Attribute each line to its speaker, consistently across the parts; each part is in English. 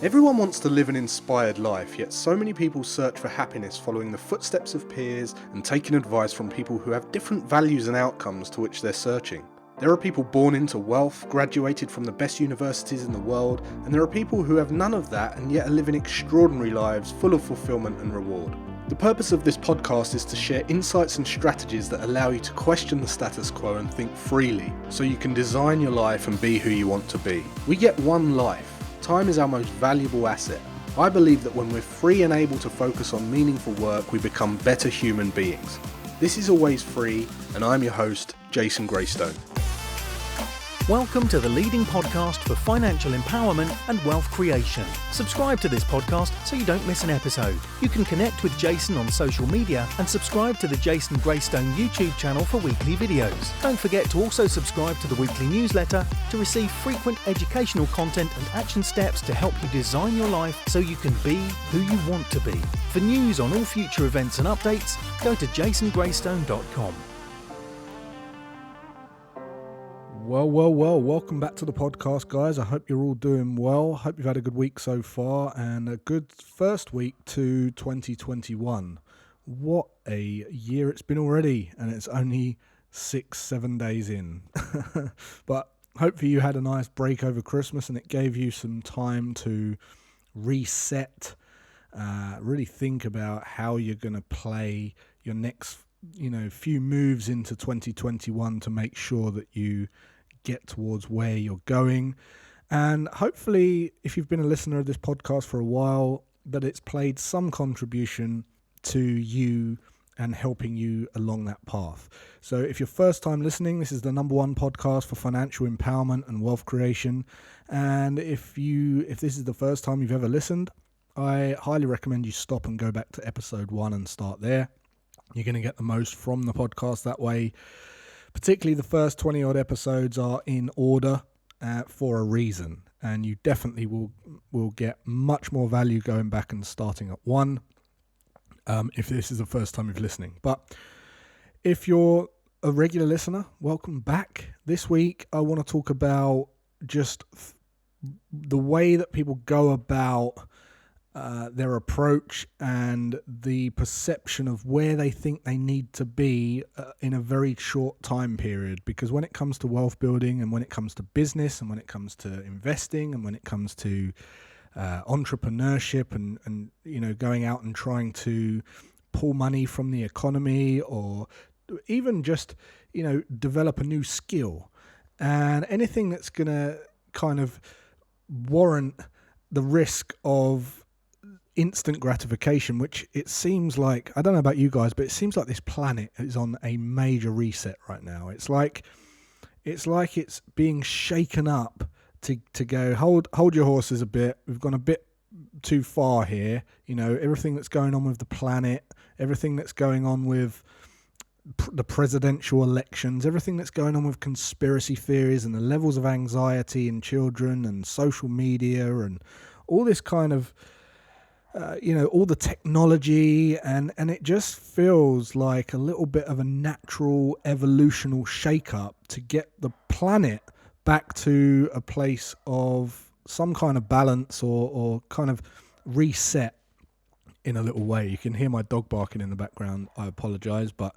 Speaker 1: Everyone wants to live an inspired life, yet so many people search for happiness following the footsteps of peers and taking advice from people who have different values and outcomes to which they're searching. There are people born into wealth, graduated from the best universities in the world, and there are people who have none of that and yet are living extraordinary lives full of fulfillment and reward. The purpose of this podcast is to share insights and strategies that allow you to question the status quo and think freely, so you can design your life and be who you want to be. We get one life. Time is our most valuable asset. I believe that when we're free and able to focus on meaningful work, we become better human beings. This is Always Free, and I'm your host, Jason Graystone.
Speaker 2: Welcome to the leading podcast for financial empowerment and wealth creation. Subscribe to this podcast so you don't miss an episode. You can connect with Jason on social media and subscribe to the Jason Graystone YouTube channel for weekly videos. Don't forget to also subscribe to the weekly newsletter to receive frequent educational content and action steps to help you design your life so you can be who you want to be. For news on all future events and updates, go to jasongraystone.com.
Speaker 3: Well, welcome back to the podcast, guys. I hope you're all doing well. Hope you've had a good week so far and a good first week to 2021. What a year it's been already, and it's only 6-7 days in. But hopefully you had a nice break over Christmas and it gave you some time to reset, really think about how you're going to play your next few moves into 2021 to make sure that you get towards where you're going. And hopefully, if you've been a listener of this podcast for a while, that it's played some contribution to you and helping you along that path. So if you're first time listening, this is the number one podcast for financial empowerment and wealth creation. And if this is the first time you've ever listened, I highly recommend you stop and go back to episode 1 and start there. You're going to get the most from the podcast that way. Particularly the first 20 odd episodes are in order for a reason, and you definitely will get much more value going back and starting at 1 if this is the first time you're listening. But if you're a regular listener, welcome back. This week I want to talk about just the way that people go about their approach and the perception of where they think they need to be in a very short time period. Because when it comes to wealth building and when it comes to business and when it comes to investing and when it comes to entrepreneurship and going out and trying to pull money from the economy or even just develop a new skill and anything that's going to kind of warrant the risk of instant gratification, which it seems like, I don't know about you guys, but it seems like this planet is on a major reset right now. It's like it's being shaken up to go, hold your horses a bit. We've gone a bit too far here. Everything that's going on with the planet, everything that's going on with the presidential elections, everything that's going on with conspiracy theories and the levels of anxiety in children and social media and all this kind of all the technology, and it just feels like a little bit of a natural evolutional shake-up to get the planet back to a place of some kind of balance or kind of reset in a little way. You can hear my dog barking in the background. I apologize, but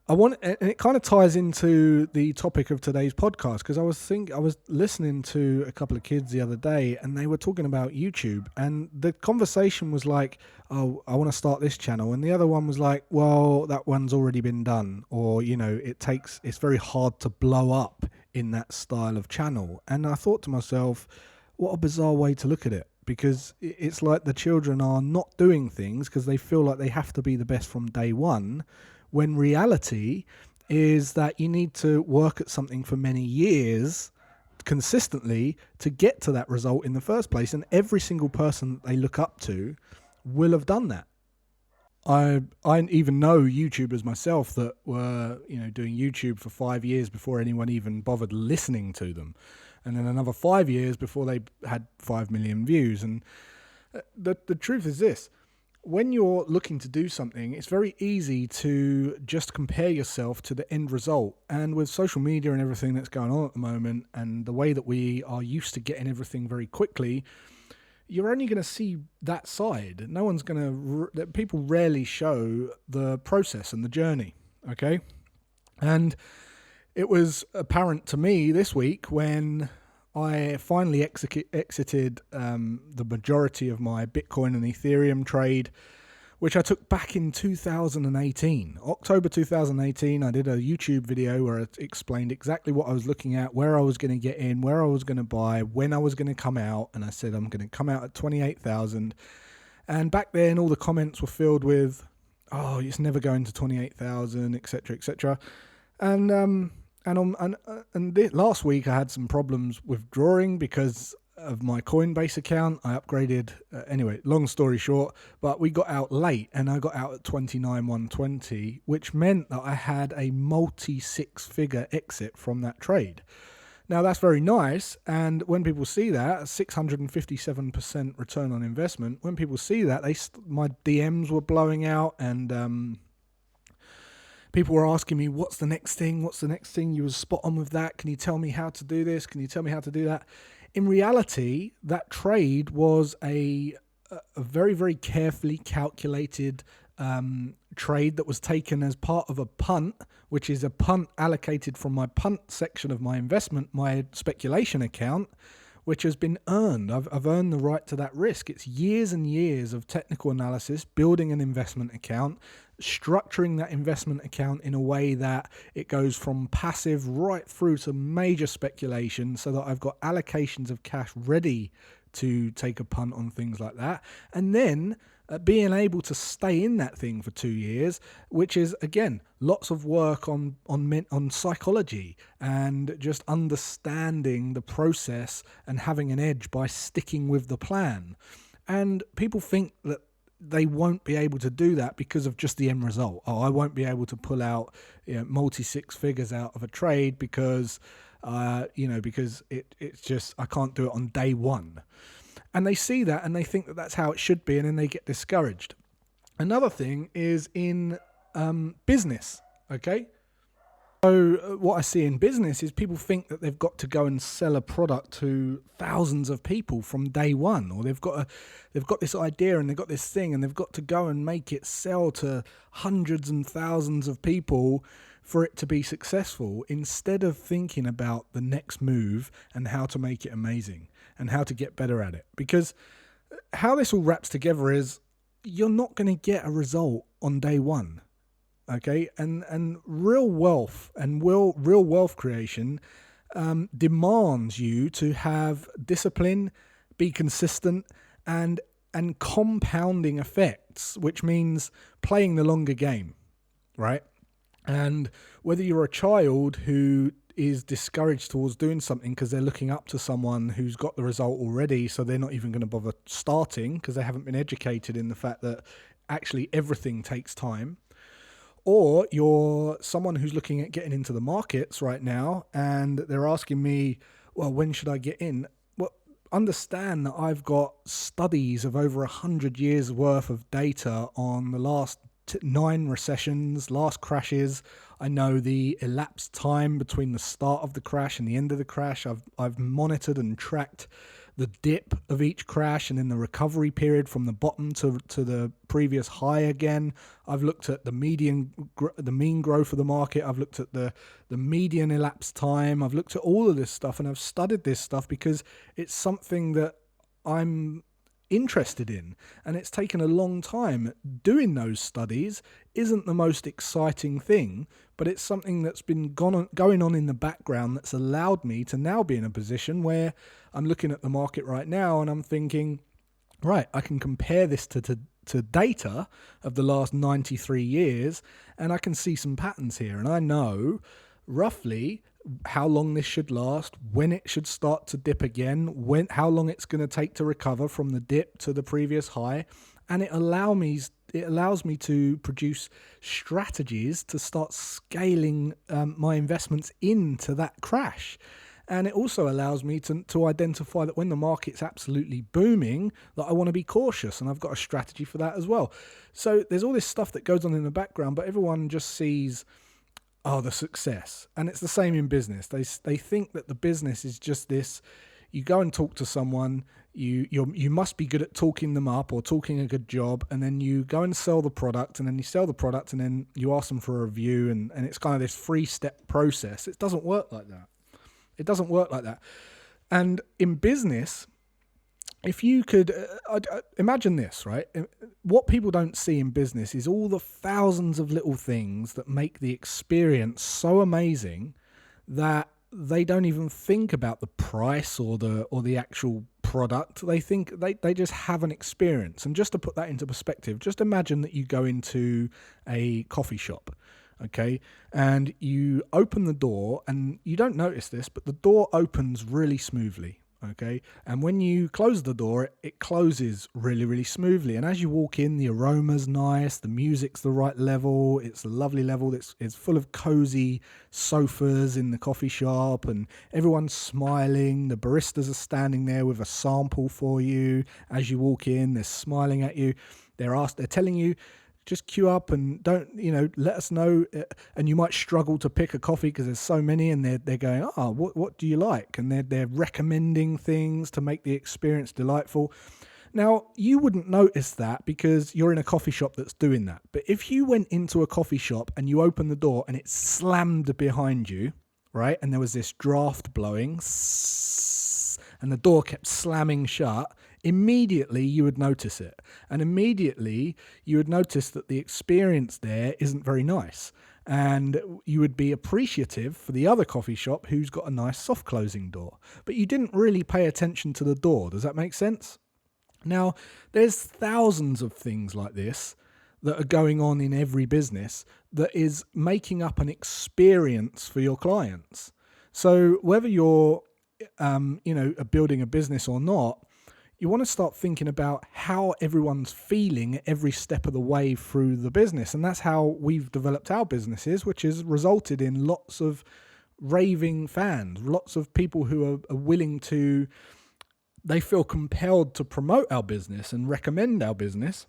Speaker 3: and it kind of ties into the topic of today's podcast, because I was listening to a couple of kids the other day and they were talking about YouTube, and the conversation was like, oh, I want to start this channel, and the other one was like, well, that one's already been done, or it's very hard to blow up in that style of channel. And I thought to myself, what a bizarre way to look at it, because it's like the children are not doing things because they feel like they have to be the best from day one, when reality is that you need to work at something for many years consistently to get to that result in the first place. And every single person that they look up to will have done that. I even know YouTubers myself that were doing YouTube for 5 years before anyone even bothered listening to them, and then another 5 years before they had 5 million views. And the truth is this: when you're looking to do something, it's very easy to just compare yourself to the end result. And with social media and everything that's going on at the moment, and the way that we are used to getting everything very quickly, you're only going to see that side. No one's going to, people rarely show the process and the journey, okay? And it was apparent to me this week when I finally exited the majority of my Bitcoin and Ethereum trade, which I took back in 2018. October 2018, I did a YouTube video where I explained exactly what I was looking at, where I was going to get in, where I was going to buy, when I was going to come out, and I said I'm going to come out at 28,000. And back then, all the comments were filled with, "Oh, it's never going to 28,000, etc., etc." And last week I had some problems withdrawing because of my Coinbase account. I upgraded, anyway, long story short, but we got out late and I got out at 29,120, which meant that I had a multi-six-figure exit from that trade. Now that's very nice, and when people see that, 657% return on investment, when people see that, my DMs were blowing out, and people were asking me, what's the next thing? What's the next thing? You were spot on with that. Can you tell me how to do this? Can you tell me how to do that? In reality, that trade was a very, very carefully calculated trade that was taken as part of a punt, which is a punt allocated from my punt section of my investment, my speculation account, which has been earned. I've earned the right to that risk. It's years and years of technical analysis, building an investment account, structuring that investment account in a way that it goes from passive right through to major speculation, so that I've got allocations of cash ready to take a punt on things like that. And then being able to stay in that thing for 2 years, which is, again, lots of work on psychology and just understanding the process and having an edge by sticking with the plan. And people think that they won't be able to do that because of just the end result. Oh, I won't be able to pull out multi-six figures out of a trade because because it's just, I can't do it on day one. And they see that and they think that that's how it should be, and then they get discouraged. Another thing is in business, okay? So what I see in business is people think that they've got to go and sell a product to thousands of people from day one, or they've got this idea and they've got this thing and they've got to go and make it sell to hundreds and thousands of people for it to be successful, instead of thinking about the next move and how to make it amazing and how to get better at it. Because how this all wraps together is you're not going to get a result on day one. Okay, and real wealth and real wealth creation demands you to have discipline, be consistent, and compounding effects, which means playing the longer game, right? And whether you're a child who is discouraged towards doing something because they're looking up to someone who's got the result already, so they're not even going to bother starting because they haven't been educated in the fact that actually everything takes time. Or you're someone who's looking at getting into the markets right now and they're asking me, well, when should I get in? Well, understand that I've got studies of over 100 years worth of data on the last 9 recessions, last crashes. I know the elapsed time between the start of the crash and the end of the crash. I've monitored and tracked the dip of each crash and then the recovery period from the bottom to the previous high again. I've looked at the mean growth of the market. I've looked at the median elapsed time. I've looked at all of this stuff, and I've studied this stuff because it's something that I'm interested in, and it's taken a long time. Doing those studies isn't the most exciting thing, but it's something that's been going on in the background that's allowed me to now be in a position where I'm looking at the market right now and I'm thinking, right, I can compare this to data of the last 93 years and I can see some patterns here, and I know roughly how long this should last, when it should start to dip again, how long it's going to take to recover from the dip to the previous high. And it allows me to produce strategies to start scaling my investments into that crash. And it also allows me to identify that when the market's absolutely booming, that I want to be cautious, and I've got a strategy for that as well. So there's all this stuff that goes on in the background, but everyone just sees the success. And it's the same in business. They think that the business is just this, you go and talk to someone, you must be good at talking them up or talking a good job, and then you go and sell the product, and then you sell the product, and then you ask them for a review, and it's kind of this 3-step process. It doesn't work like that. It doesn't work like that. And in business, if you could imagine this, right? What people don't see in business is all the thousands of little things that make the experience so amazing that they don't even think about the price or the actual product. They think they just have an experience. And just to put that into perspective, just imagine that you go into a coffee shop, okay, and you open the door, and you don't notice this, but the door opens really smoothly. Okay, and when you close the door, it closes really, really smoothly. And as you walk in, the aroma's nice, the music's the right level, it's a lovely level. It's full of cozy sofas in the coffee shop, and everyone's smiling. The baristas are standing there with a sample for you. As you walk in, they're smiling at you. They're telling you, just queue up and let us know. And you might struggle to pick a coffee because there's so many, and they're going, what do you like? And they're recommending things to make the experience delightful. Now, you wouldn't notice that because you're in a coffee shop that's doing that. But if you went into a coffee shop and you opened the door and it slammed behind you, right, and there was this draft blowing, and the door kept slamming shut, immediately you would notice it. And immediately you would notice that the experience there isn't very nice. And you would be appreciative for the other coffee shop who's got a nice soft closing door. But you didn't really pay attention to the door. Does that make sense? Now, there's thousands of things like this that are going on in every business that is making up an experience for your clients. So whether you're building a business or not, you want to start thinking about how everyone's feeling at every step of the way through the business. And that's how we've developed our businesses, which has resulted in lots of raving fans, lots of people who are willing to, they feel compelled to promote our business and recommend our business.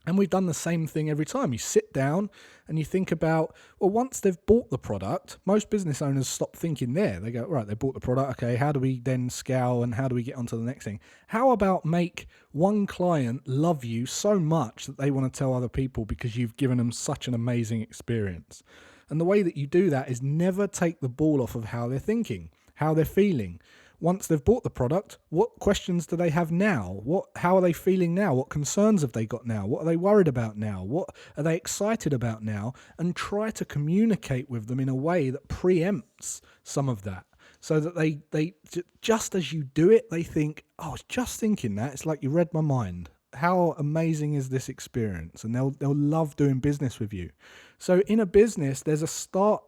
Speaker 3: And we've done the same thing every time. You sit down and you think about, well, once they've bought the product, most business owners stop thinking there. They go, right, they bought the product. Okay, how do we then scale and how do we get onto the next thing? How about make one client love you so much that they want to tell other people because you've given them such an amazing experience? And the way that you do that is never take the ball off of how they're thinking, how they're feeling. Once they've bought the product, what questions do they have now? How are they feeling now? What concerns have they got now? What are they worried about now? What are they excited about now? And try to communicate with them in a way that preempts some of that. So that they just as you do it, they think, oh, I was just thinking that. It's like you read my mind. How amazing is this experience? And they'll love doing business with you. So in a business, there's a start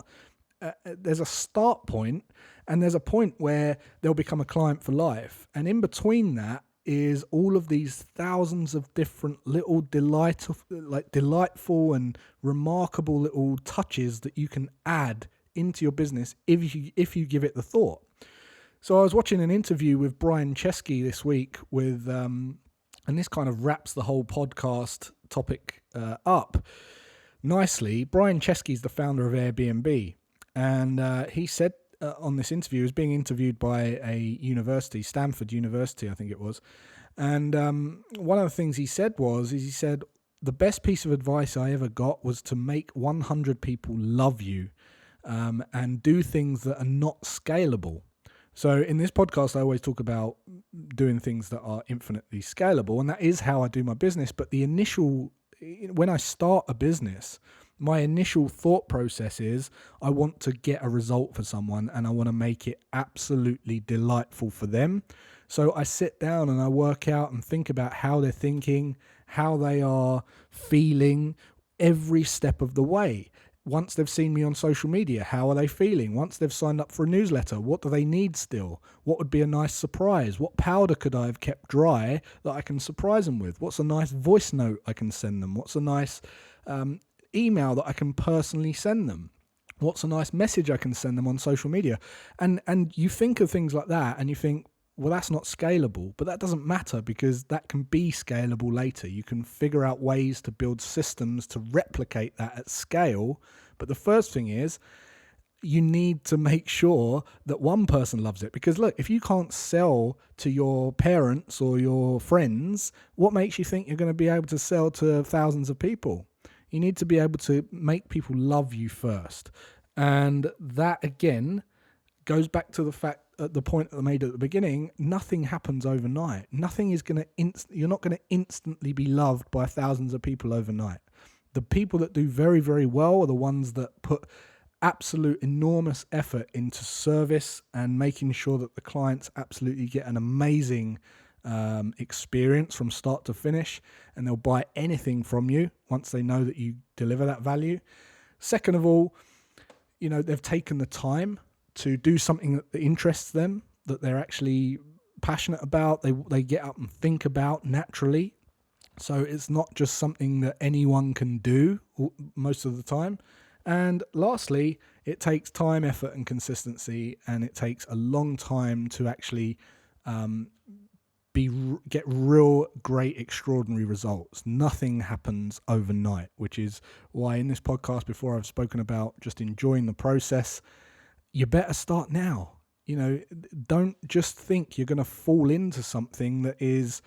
Speaker 3: point, and there's a point where they'll become a client for life. And in between that is all of these thousands of different little delightful and remarkable little touches that you can add into your business if you give it the thought. So I was watching an interview with Brian Chesky this week with, and this kind of wraps the whole podcast topic up nicely. Brian Chesky is the founder of Airbnb. And he said on this interview, he was being interviewed by a university, Stanford University, I think it was. And one of the things he said the best piece of advice I ever got was to make 100 people love you and do things that are not scalable. So in this podcast, I always talk about doing things that are infinitely scalable. And that is how I do my business. But when I start a business, my initial thought process is I want to get a result for someone and I want to make it absolutely delightful for them. So I sit down and I work out and think about how they're thinking, how they are feeling every step of the way. Once they've seen me on social media, how are they feeling? Once they've signed up for a newsletter, what do they need still? What would be a nice surprise? What powder could I have kept dry that I can surprise them with? What's a nice voice note I can send them? What's a nice email that I can personally send them? What's a nice message I can send them on social media? And you think of things like that and you think, well, that's not scalable, but that doesn't matter because that can be scalable later. You can figure out ways to build systems to replicate that at scale. But the first thing is you need to make sure that one person loves it. Because look, if you can't sell to your parents or your friends, what makes you think you're going to be able to sell to thousands of people? You need to be able to make people love you first. And that, again, goes back to the fact, at the point that I made at the beginning, nothing happens overnight. Nothing is going to, you're not going to instantly be loved by thousands of people overnight. The people that do very, very well are the ones that put absolute enormous effort into service and making sure that the clients absolutely get an amazing experience from start to finish, and they'll buy anything from you once they know that you deliver that value. Second of all, they've taken the time to do something that interests them, that they're actually passionate about, they get up and think about naturally. So it's not just something that anyone can do most of the time. And lastly, it takes time, effort, and consistency, and it takes a long time to actually get real great, extraordinary results. Nothing happens overnight, which is why in this podcast before I've spoken about just enjoying the process. You better start now. Don't just think you're going to fall into something that is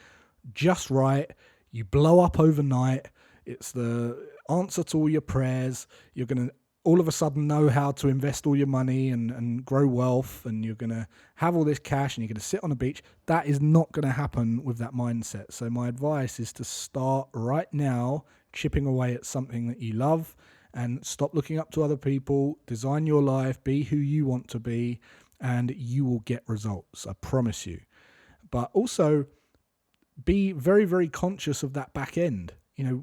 Speaker 3: just right. You blow up overnight. It's the answer to all your prayers. You're going to all of a sudden know how to invest all your money and grow wealth, and you're going to have all this cash and you're going to sit on a beach. That is not going to happen with that mindset. So my advice is to start right now, chipping away at something that you love, and stop looking up to other people. Design your life, be who you want to be, and you will get results. I promise you. But also be very, very conscious of that back end.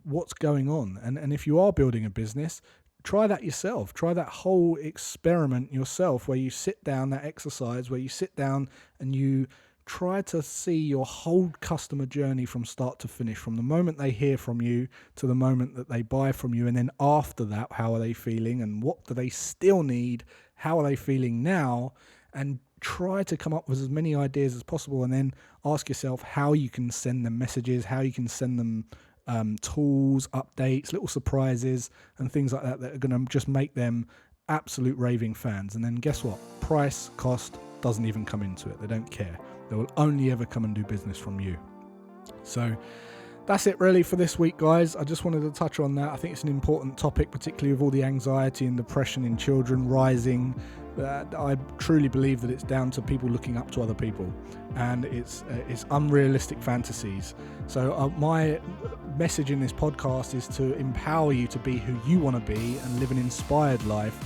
Speaker 3: What's going on. And if you are building a business, try that yourself. Try that whole experiment yourself, where you sit down, that exercise where you sit down and you try to see your whole customer journey from start to finish, from the moment they hear from you to the moment that they buy from you. And then after that, how are they feeling and what do they still need? How are they feeling now? And try to come up with as many ideas as possible, and then ask yourself how you can send them messages, how you can send them tools, updates, little surprises and things like that are going to just make them absolute raving fans. And then guess what? Price, cost doesn't even come into it. They don't care. They will only ever come and do business from you. So that's it really for this week, guys. I just wanted to touch on that. I think it's an important topic, particularly with all the anxiety and depression in children rising. I truly believe that it's down to people looking up to other people, and it's unrealistic fantasies. So my message in this podcast is to empower you to be who you want to be and live an inspired life,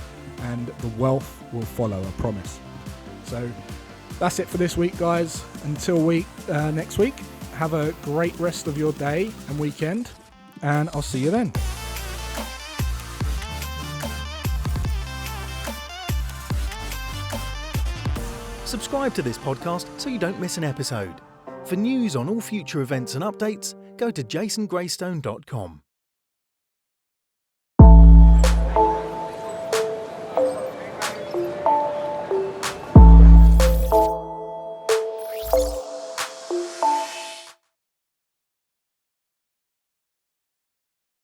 Speaker 3: and the wealth will follow, I promise. So that's it for this week, guys. Until next week, have a great rest of your day and weekend, and I'll see you then.
Speaker 2: Subscribe to this podcast so you don't miss an episode. For news on all future events and updates, go to jasongraystone.com.